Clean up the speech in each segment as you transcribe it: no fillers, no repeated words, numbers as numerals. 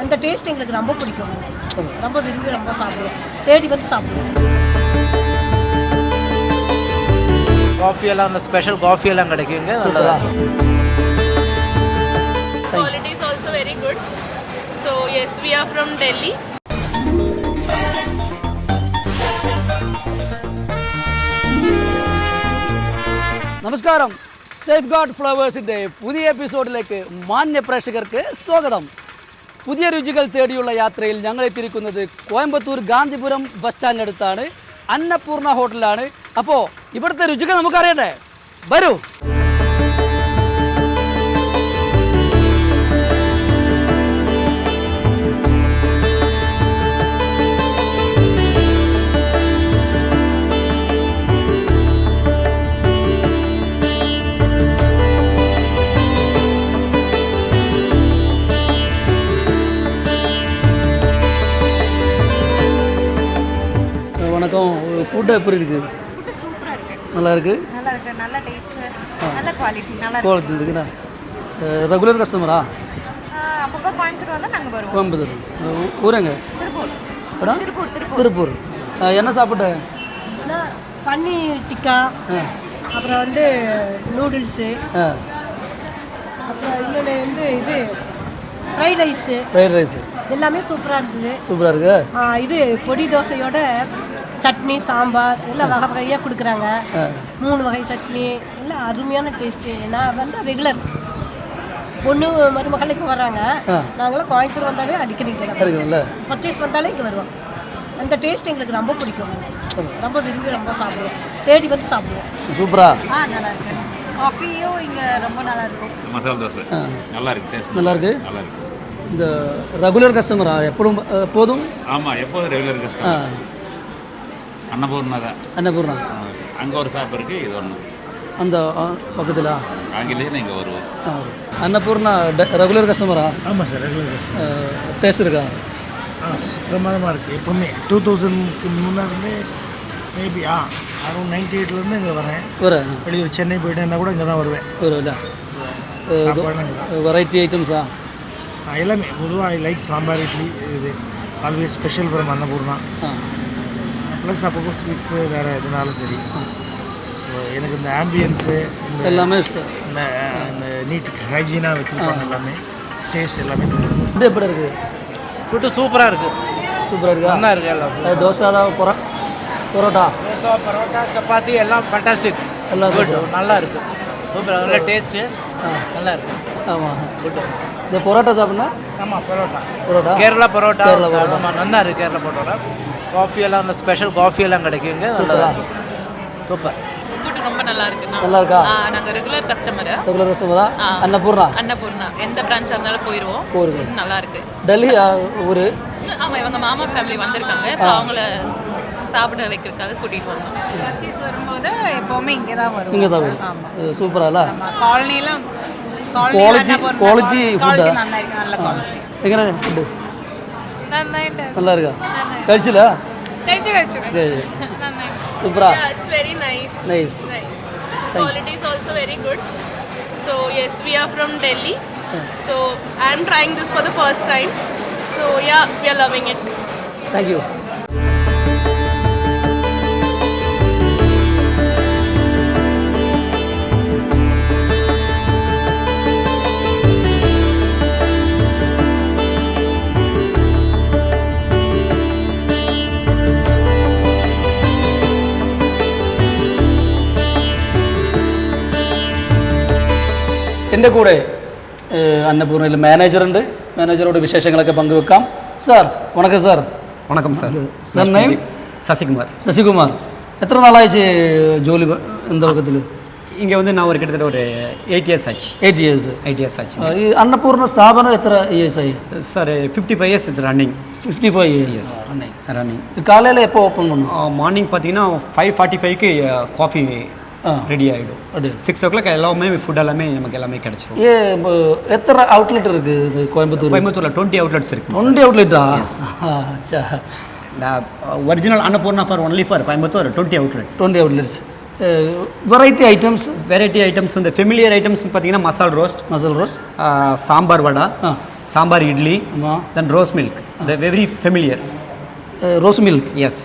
அந்த டேஸ்ட் எங்களுக்கு ரொம்ப பிடிக்கும். ரொம்ப விரும்பி ரொம்ப சாப்பிடுவோம். தேடி வந்து சாப்பிடுவோம். காஃபி எல்லாம் அந்த ஸ்பெஷல் காஃபி எல்லாம் கிடைக்குங்க. நல்லதா. Quality is also very good. So yes, we are from Delhi. നമസ്കാരം. സേഫ് ഗാർഡ് ഫ്ലവേഴ്സിൻ്റെ പുതിയ എപ്പിസോഡിലേക്ക് മാന്യ പ്രേക്ഷകർക്ക് സ്വാഗതം. പുതിയ രുചികൾ തേടിയുള്ള യാത്രയിൽ ഞങ്ങൾ എത്തിയിരിക്കുന്നത് കോയമ്പത്തൂർ ഗാന്ധിപുരം ബസ് സ്റ്റാൻഡിനടുത്താണ്. അന്നപൂർണ ഹോട്ടലാണ്. അപ്പോൾ ഇവിടുത്തെ രുചികൾ നമുക്കറിയട്ടെ. വരൂ. வணக்கம். ஃபுட்டு எப்படி இருக்குது? ஃபுட்டு சூப்பராக இருக்குது. நல்லா இருக்குது. நல்லா இருக்குது. நல்ல டேஸ்ட்டு, நல்ல குவாலிட்டி, நல்லா குவாலிட்டி இருக்குண்ணா. ரெகுலர் கஸ்டமரா? அப்பப்போ கோயம்புத்தூர் வந்தால் நாங்கள் வருவோம். கோயம்புத்தூர். ஊரங்க? திருப்பூர். இடம்? திருப்பூர். திருப்பூர். என்ன சாப்பிட்ட? பன்னீர் டிக்கா, அப்புறம் வந்து நூடுல்ஸு, அப்புறம் இன்னொன்று வந்து இது ஃப்ரைட் ரைஸு. ஃப்ரைட் ரைஸு எல்லாமே சூப்பராக இருந்தது. சூப்பராக இருக்கு. இது பொடி தோசையோட சட்னி சாம்பார் எல்லாம் வகை வகையாக கொடுக்குறாங்க. 3 வகை சட்னி எல்லாம் அருமையான டேஸ்ட்டு. நான் வந்து ரெகுலர் பொண்ணு மருமகள் இப்போ வர்றாங்க. நாங்களாம் கோயம்புத்தூர் வந்தாலே அடிக்கடி இருக்குல்ல, பர்ச்சேஸ் வந்தாலே இங்கே வருவோம். அந்த டேஸ்ட் எங்களுக்கு ரொம்ப பிடிக்கும். ரொம்ப விரும்பி ரொம்ப சாப்பிடுவோம். தேடி வந்து சாப்பிடுவோம். சூப்பரா. நல்லா இருக்கு. காஃபியும் இங்கே ரொம்ப நல்லா இருக்கும். மசாலா தோசை நல்லா இருக்கு. நல்லா இருக்கு. நல்லா இருக்கு. இந்த ரெகுலர் கஸ்டமரா? எப்படும் போதும்? ஆமாம், எப்போதும் ரெகுலர் கஸ்டமர். அன்னபூர்ணா தான். அன்னபூர்ணா. அங்கே ஒரு ஷாப் இருக்குது, இது ஒன்று அந்த பக்கத்தில். அங்கேயே இங்கே வருவோம். அன்னபூர்ணா ரெகுலர் கஸ்டமரா? ஆமாம் சார், ரெகுலர் கஸ்டமர். டேஸ்ட் இருக்கா? பிரமாதமாக இருக்குது. எப்போவுமே 2000க்கு முன்னாடியே மேபி அரௌண்ட் 98லேருந்து இங்கே வரேன். வெளியூர் சென்னை போயிட்டு இருந்தால் கூட இங்கே தான் வருவேன். வரும்ல. சாப்பாடு இங்கே தான். வெரைட்டி ஐட்டம்ஸா? எல்லாமே பொதுவாக ஐ லைக் சாம்பார் இட்லி. இது always special from Annapoorna. Plus அப்பப்போ ஸ்வீட்ஸு வேறு எதுனாலும் சரி. ஸோ எனக்கு இந்த ஆம்பியன்ஸு இந்த எல்லாமே இந்த இந்த நீட் ஹைஜீனாக வச்சுருப்பாங்க. எல்லாமே டேஸ்ட் எல்லாமே. இது எப்படி இருக்குது? ஃபுட்டு சூப்பராக இருக்குது. சூப்பராக இருக்கா? நல்லா இருக்குது. எல்லாம் தோசை தான் பரோட்டா தோசை பரோட்டா சப்பாத்தி எல்லாம் ஃபண்டாஸ்டிக். எல்லாம் குட். நல்லா இருக்குது. சூப்பராக நல்ல டேஸ்ட்டு. நல்லா இருக்குது. ஆமாம். குட். இந்த பரோட்டா சாப்பிட்னா? ஆமாம், பரோட்டா. பரோட்டா கேரளா பரோட்டா. கேரளா பரோட்டா. ஆமாம், நல்லா இருக்குது. கேரளா பரோட்டா. காஃபி எல்லாம் அந்த ஸ்பெஷல் காஃபி எல்லாம் கிடைக்குங்க. நல்லதா. சூப்பர். ஃபுட் ரொம்ப நல்லா இருக்கு. நல்லா இருக்கா? நாங்கள் ரெகுலர் கஸ்டமர். ரெகுலர் கஸ்டமரா? அன்னபூர்ணா. அன்னபூர்ணா எந்த பிரான்ச்சாக இருந்தாலும் போயிடுவோம். நல்லா இருக்கு. டெல்லி ஊர்? ஆமாம், இவங்க மாமா ஃபேமிலி வந்திருக்காங்க. ஸோ அவங்கள சாப்பிட வைக்கிறதுக்காக கூட்டிகிட்டு வந்தோம். பர்ச்சேஸ் வரும்போது எப்போவுமே இங்கே தான் வரும். இங்கே தான் வரும். சூப்பரால காலனிலாம் குவாலிட்டி ஃபுட்டா? நல்லா இருக்கு. நல்ல குவாலிட்டி. എങ്ങനെ ഫുഡ്? നന്നായിട്ട്. நல்லா இருக்கா? കഴിച്ചില്ല? കഴിച്ചു. സൂപ്പറാ. It's very nice. Nice. Quality is also very good. So yes, we are from Delhi. So I am trying this for the first time. So yeah, we are loving it. Thank you. എൻ്റെ കൂടെ അന്നപൂർണയിൽ മാനേജറുണ്ട്. മാനേജറോട് വിശേഷങ്ങളൊക്കെ പങ്കുവെക്കാം. Sir വണക്കം. Sir வணக்கம் sir. Sir name? Sasikumar. Sasikumar. எத்தனை நாளாச்சு ஜோலி இந்த பக்கத்தில்? இங்கே வந்து நான் கிட்டத்தட்ட ஒரு 8 years ஆச்சு. 8 years. 8 years ஆச்சு. அன்னபூர்ண ஸ்தாபனம் எத்தனை இயர்ஸ் ஆகி? சார் 55 years இது ரன்னிங். 55 years running. காலையில் எப்போ ஓப்பன் பண்ணும்? மார்னிங் பார்த்தீங்கன்னா 5:45க்கு காஃபி ரெடி ஆகிடும். 6 o'clock எல்லாமே ஃபுட் எல்லாமே நமக்கு எல்லாமே கிடைச்சிடும். எத்தனை அவுட்லெட் இருக்குது கோயம்புத்தூரில்? 20 outlets இருக்குது. 20 அவுட்லெட்டா? Original Annapoorna for only for Coimbatore 20 outlets. 20 outlets. Variety items? Variety items வந்து ஃபெமிலியர் ஐட்டம்ஸ் பார்த்தீங்கன்னா masal roast, sambar vada, sambar idli, ஆமாம். then rose milk. They're very familiar. Rose milk Yes.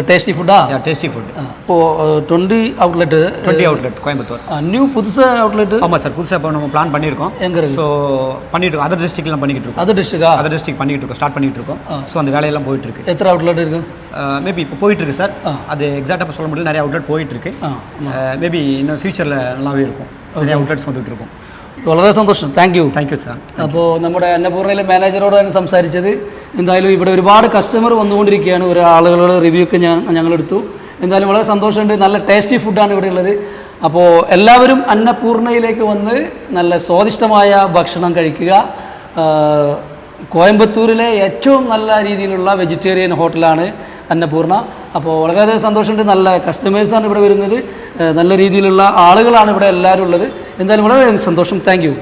Tasty ஃபுட்டா? Yeah, tasty food. இப்போது 20 அவுட்லெட்டு 20 outlet கோயம்புத்தூர். நியூ புதுசாக outlet? ஆமாம் sir, புதுசாக இப்போ நம்ம பிளான் பண்ணியிருக்கோம். எங்கே இருக்குது? ஸோ பண்ணிட்டு இருக்கோம். அதர் டிஸ்ட்ரிக்ட்லாம் பண்ணிக்கிட்டு இருக்கோம். அதர் டிஸ்ட்ரிக்டா? அதர் டிஸ்ட்ரிக்ட் பண்ணிட்டு இருக்கோம், ஸ்டார்ட் பண்ணிட்டு இருக்கோம். ஸோ அந்த வேலையெல்லாம் போயிட்டு இருக்கு. எத்தனை அவுட்லெட் இருக்குது? மேபி இப்போ போயிட்டு இருக்கு சார். அது எக்ஸாக்டாக சொல்ல முடியல, நிறைய அவுட்லெட் போயிட்டு இருக்கு. மேபி இன்னும் ஃபியூச்சரில் நல்லாவே இருக்கும், நிறைய അவுട്ട്ലെറ്റ്സ് വന്നിട്ട് இருக்கும். വളരെ സന്തോഷം. Thank you. Thank you sir. അപ്പോൾ നമ്മുടെ അന്നപൂർണ്ണയിലെ മാനേജറോടാണ് സംസാരിച്ചത്. എന്തായാലും ഇവിടെ ഒരുപാട് കസ്റ്റമർ വന്നുകൊണ്ടിരിക്കുകയാണ്. ഒരു ആളുകളുടെ റിവ്യൂ ഒക്കെ ഞങ്ങളെടുത്തു. എന്തായാലും വളരെ സന്തോഷമുണ്ട്. നല്ല ടേസ്റ്റി ഫുഡാണ് ഇവിടെ ഉള്ളത്. അപ്പോൾ എല്ലാവരും അന്നപൂർണ്ണയിലേക്ക് വന്ന് നല്ല സ്വാദിഷ്ടമായ ഭക്ഷണം കഴിക്കുക. കോയമ്പത്തൂരിലെ ഏറ്റവും നല്ല രീതിയിലുള്ള വെജിറ്റേറിയൻ ഹോട്ടലാണ് അന്നപൂർണ്ണ. അപ്പോൾ വളരെയധികം സന്തോഷമുണ്ട്. നല്ല കസ്റ്റമേഴ്സാണ് ഇവിടെ വരുന്നത്, നല്ല രീതിയിലുള്ള ആളുകളാണ് ഇവിടെ എല്ലാവരും ഉള്ളത്. എന്തായാലും വളരെയധികം സന്തോഷം. Thank you.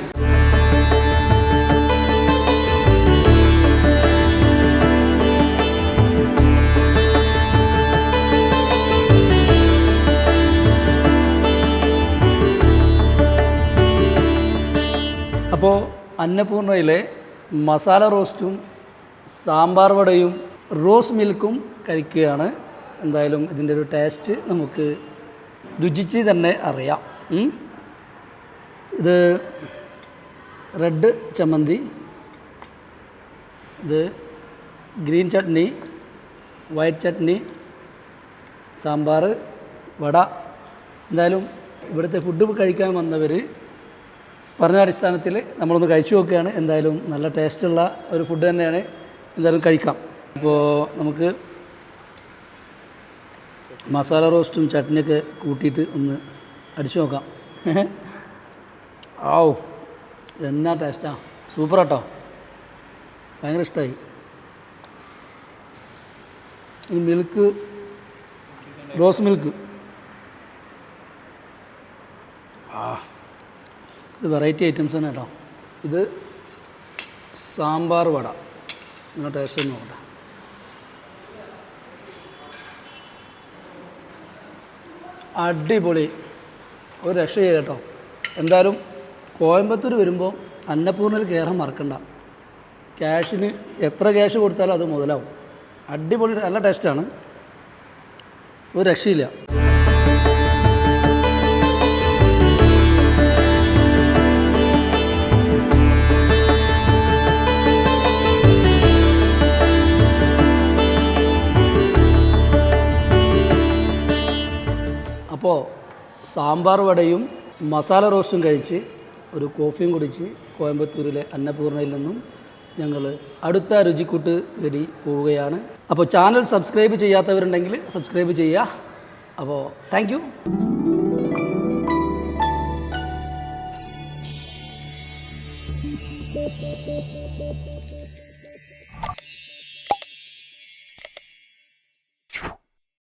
അപ്പോൾ അന്നപൂർണ്ണയിലെ മസാല റോസ്റ്റും സാമ്പാർ വടയും റോസ് മിൽക്കും കഴിക്കുകയാണ്. എന്തായാലും ഇതിൻ്റെ ഒരു ടേസ്റ്റ് നമുക്ക് രുചിച്ച് തന്നെ അറിയാം. ഇത് റെഡ് ചമ്മന്തി, ഇത് ഗ്രീൻ ചട്നി, വൈറ്റ് ചട്നി, സാമ്പാർ, വട. എന്തായാലും ഇവിടുത്തെ ഫുഡ് കഴിക്കാൻ വന്നവർ പറഞ്ഞ അടിസ്ഥാനത്തിൽ നമ്മളൊന്ന് കഴിച്ചു നോക്കുകയാണ്. എന്തായാലും നല്ല ടേസ്റ്റുള്ള ഒരു ഫുഡ് തന്നെയാണ്. എന്തായാലും കഴിക്കാം. അപ്പോൾ നമുക്ക് മസാല റോസ്റ്റും ചട്നിയൊക്കെ കൂട്ടിയിട്ട് ഒന്ന് അടിച്ചു നോക്കാം. ആവൂ, എന്നാ ടേസ്റ്റാ, സൂപ്പർ കേട്ടോ, ഭയങ്കര ഇഷ്ടമായി. ഈ മിൽക്ക്, റോസ് മിൽക്ക്, ഇത് വെറൈറ്റി ഐറ്റംസ് തന്നെ കേട്ടോ. ഇത് സാമ്പാർ വട, നിങ്ങൾ ടേസ്റ്റ് ഒന്ന് നോക്കട്ടെ. അടിപൊളി, ഒരു രക്ഷയില്ല കേട്ടോ. എന്തായാലും കോയമ്പത്തൂർ വരുമ്പോൾ അന്നപൂർണ്ണയിൽ കയറാൻ മറക്കണ്ട. ക്യാഷിന് എത്ര ക്യാഷ് കൊടുത്താലും അത് മുതലാവും. അടിപൊളി, നല്ല ടേസ്റ്റാണ്, ഒരു രക്ഷയില്ല. അപ്പോൾ സാമ്പാർ വടയും മസാല റോസ്റ്റും കഴിച്ച് ഒരു കോഫിയും കുടിച്ച് കോയമ്പത്തൂരിലെ അന്നപൂർണ്ണയിൽ നിന്നും ഞങ്ങൾ അടുത്ത രുചിക്കൂട്ട് തേടി പോവുകയാണ്. അപ്പോൾ ചാനൽ സബ്സ്ക്രൈബ് ചെയ്യാത്തവരുണ്ടെങ്കിൽ സബ്സ്ക്രൈബ് ചെയ്യുക. അപ്പോൾ താങ്ക് യു.